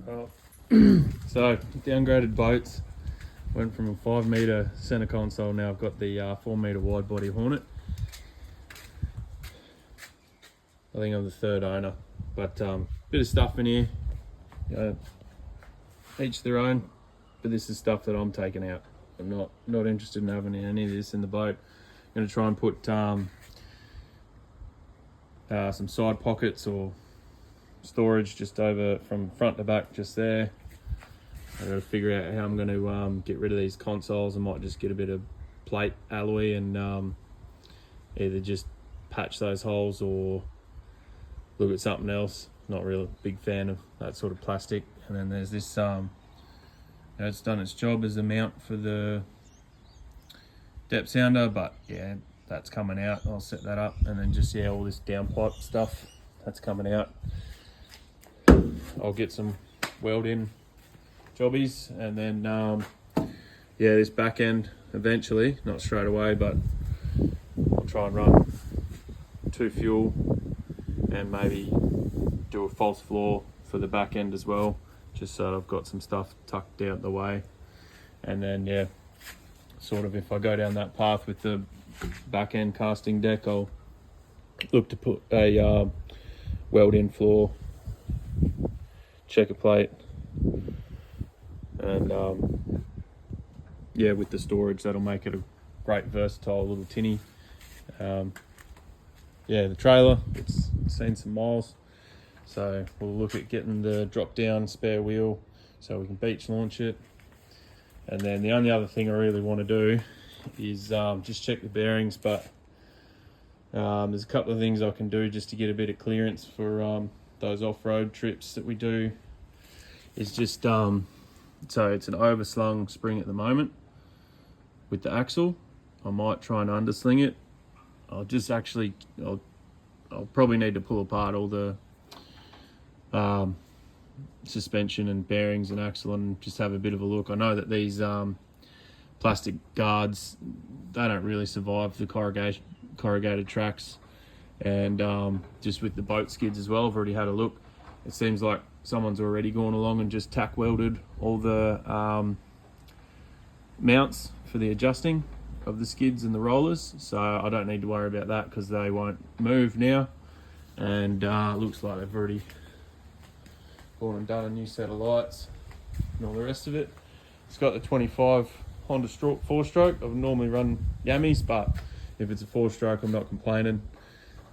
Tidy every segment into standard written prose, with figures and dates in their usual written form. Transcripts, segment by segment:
Well, so downgraded boats. Went from a 5 metre centre console. Now I've got the 4 metre wide body Hornet. I think I'm the third owner, but bit of stuff in here. You know, each their own. But this is stuff that I'm taking out. I'm not interested in having any of this in the boat. I'm going to try and put some side pockets or storage just over from front to back, just there. I've got to figure out how I'm going to get rid of these consoles. I might just get a bit of plate alloy and either just patch those holes or look at something else. Not really a big fan of that sort of plastic. And then there's this, it's done its job as a mount for the depth sounder, but yeah, that's coming out. I'll set that up, and then just all this downpipe stuff that's coming out. I'll get some weld in jobbies, and then this back end eventually, not straight away, but I'll try and run 2 fuel and maybe do a false floor for the back end as well, just so I've got some stuff tucked out the way. And then sort of if I go down that path with the back end casting deck, I'll look to put a weld in floor, checker plate, and with the storage, that'll make it a great versatile little tinny. The trailer, it's seen some miles, so we'll look at getting the drop down spare wheel so we can beach launch it. And then the only other thing I really want to do is just check the bearings, but there's a couple of things I can do just to get a bit of clearance for those off-road trips that we do. It's just so it's an overslung spring at the moment with the axle. I might try and undersling it. I'll probably need to pull apart all the suspension and bearings and axle and just have a bit of a look. I know that these plastic guards, they don't really survive the corrugated tracks, and just with the boat skids as well, I've already had a look. It seems like someone's already gone along and just tack welded all the mounts for the adjusting of the skids and the rollers, so I don't need to worry about that because they won't move now. And looks like they've already gone and done a new set of lights and all the rest of it. It's got the 25 Honda 4-stroke. I've normally run Yammies, but if it's a 4-stroke, I'm not complaining.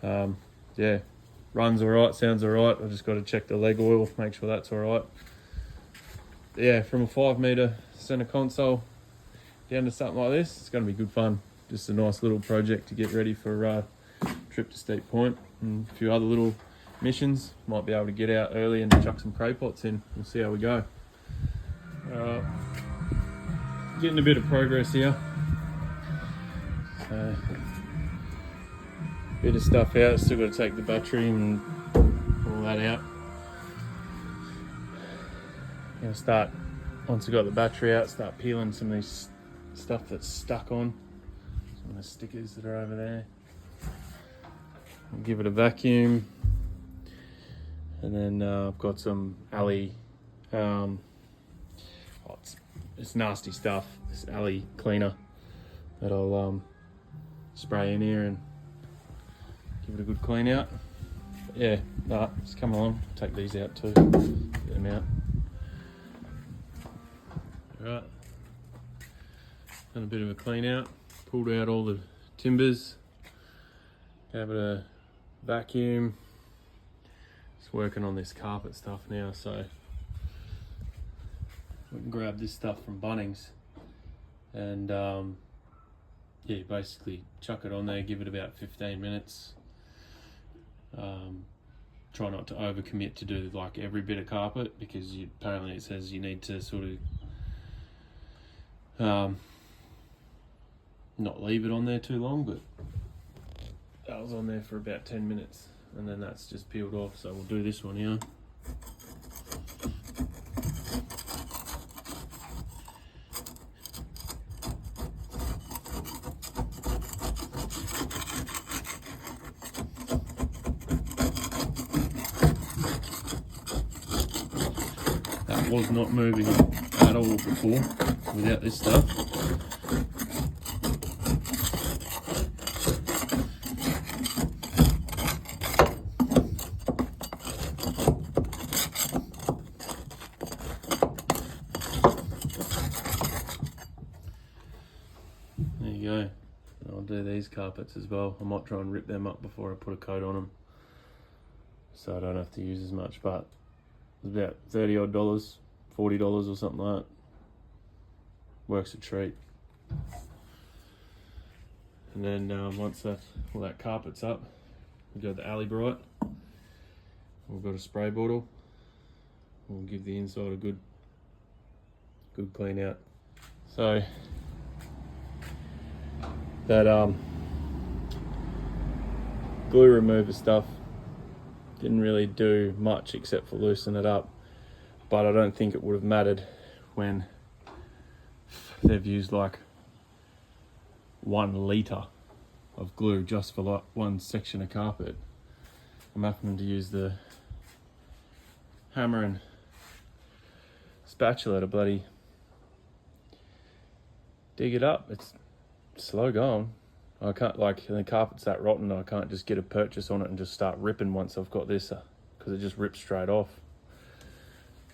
Runs all right, sounds all right. I've just got to check the leg oil, make sure that's all right. From a 5 metre centre console down to something like this, it's going to be good fun. Just a nice little project to get ready for a trip to Steep Point and a few other little missions. Might be able to get out early and chuck some cray pots in. We'll see how we go. Getting a bit of progress here. So, bit of stuff out. Still got to take the battery and all that out. Gonna start, once I got the battery out, start peeling some of these stuff that's stuck on. Some of the stickers that are over there. I'll give it a vacuum. And then I've got some alley, it's nasty stuff, this alley cleaner that I'll spray in here and give it a good clean out. But just come along, take these out too, get them out. Alright, done a bit of a clean out, pulled out all the timbers, gave it a vacuum. Just working on this carpet stuff now, so we can grab this stuff from Bunnings and basically chuck it on there, give it about 15 minutes. Try not to overcommit to do like every bit of carpet, because apparently it says you need to sort of not leave it on there too long, but that was on there for about 10 minutes and then that's just peeled off, so we'll do this one here. was not moving at all before without this stuff. There you go. I'll do these carpets as well. I might try and rip them up before I put a coat on them, so I don't have to use as much, but it's about $30 odd, $40 or something like that. Works a treat. And then once all that carpet's up, we've got the alley bright. We've got a spray bottle. We'll give the inside a good clean out. So that glue remover stuff didn't really do much except for loosen it up, but I don't think it would have mattered when they've used like 1 litre of glue just for like one section of carpet. I'm happening to use the hammer and spatula to bloody dig it up. It's slow going. I can't, like, the carpet's that rotten, I can't just get a purchase on it and just start ripping once I've got this, because it just rips straight off.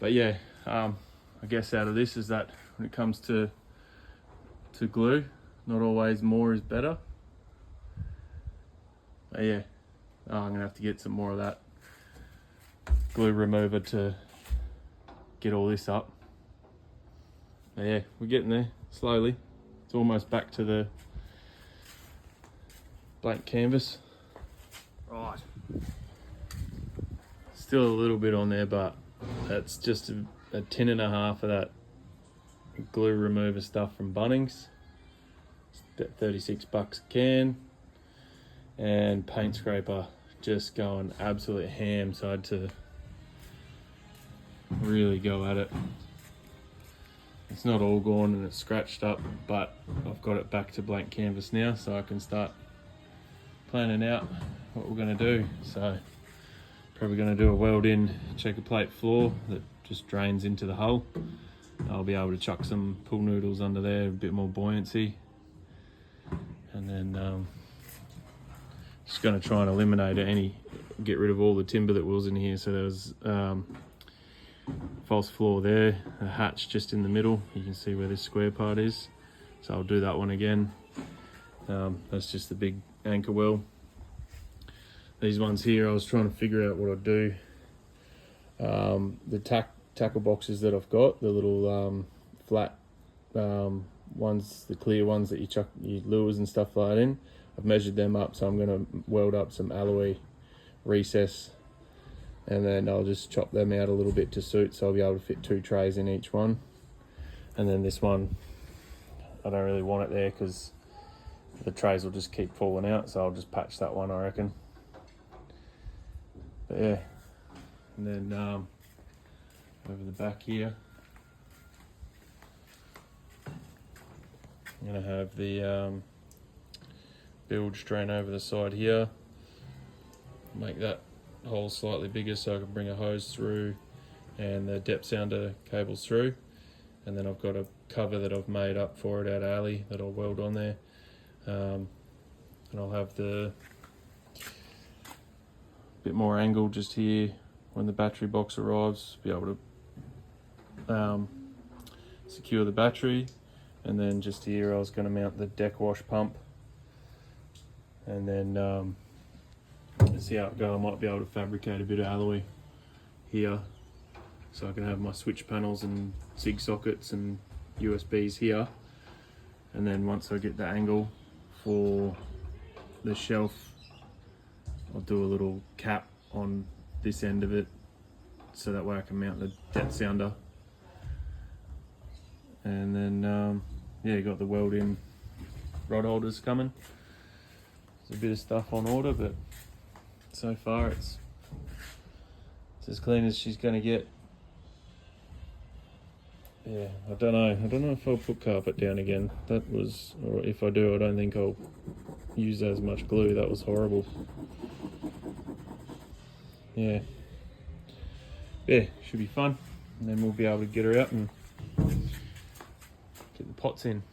But yeah, I guess out of this is that when it comes to glue, not always more is better. But yeah, I'm gonna have to get some more of that glue remover to get all this up. But yeah, we're getting there slowly. It's almost back to the blank canvas. Right. Still a little bit on there, but that's just a tin and a half of that glue remover stuff from Bunnings. It's about $36 a can. And paint scraper just going absolute ham, so I had to really go at it. It's not all gone and it's scratched up, but I've got it back to blank canvas now, so I can start planning out what we're going to do. So probably going to do a weld in checker plate floor that just drains into the hull. I'll be able to chuck some pool noodles under there, a bit more buoyancy, and then just going to try and eliminate get rid of all the timber that was in here. So there was false floor there, a hatch just in the middle. You can see where this square part is, so I'll do that one again. That's just the big anchor well. These ones here, I was trying to figure out what I'd do. The tackle boxes that I've got, the little flat ones, the clear ones that you chuck your lures and stuff like that in, I've measured them up, so I'm going to weld up some alloy recess, and then I'll just chop them out a little bit to suit, so I'll be able to fit 2 trays in each one. And then this one, I don't really want it there because the trays will just keep falling out, so I'll just patch that one, I reckon. But yeah, and then over the back here, I'm going to have the bilge drain over the side here, make that hole slightly bigger so I can bring a hose through and the depth sounder cables through. And then I've got a cover that I've made up for it out of alley that I'll weld on there. And I'll have the bit more angle just here when the battery box arrives, be able to secure the battery. And then just here I was going to mount the deck wash pump, and then see how it goes. I might be able to fabricate a bit of alloy here so I can have my switch panels and SIG sockets and USBs here. And then once I get the angle for the shelf, I'll do a little cap on this end of it so that way I can mount the depth sounder. And then yeah, you got the weld-in rod holders coming. There's a bit of stuff on order, but so far it's as clean as she's going to get. Yeah, I don't know if I'll put carpet down again. That was, or if I do, I don't think I'll use as much glue. That was horrible. Yeah, should be fun. and then we'll be able to get her out and get the pots in.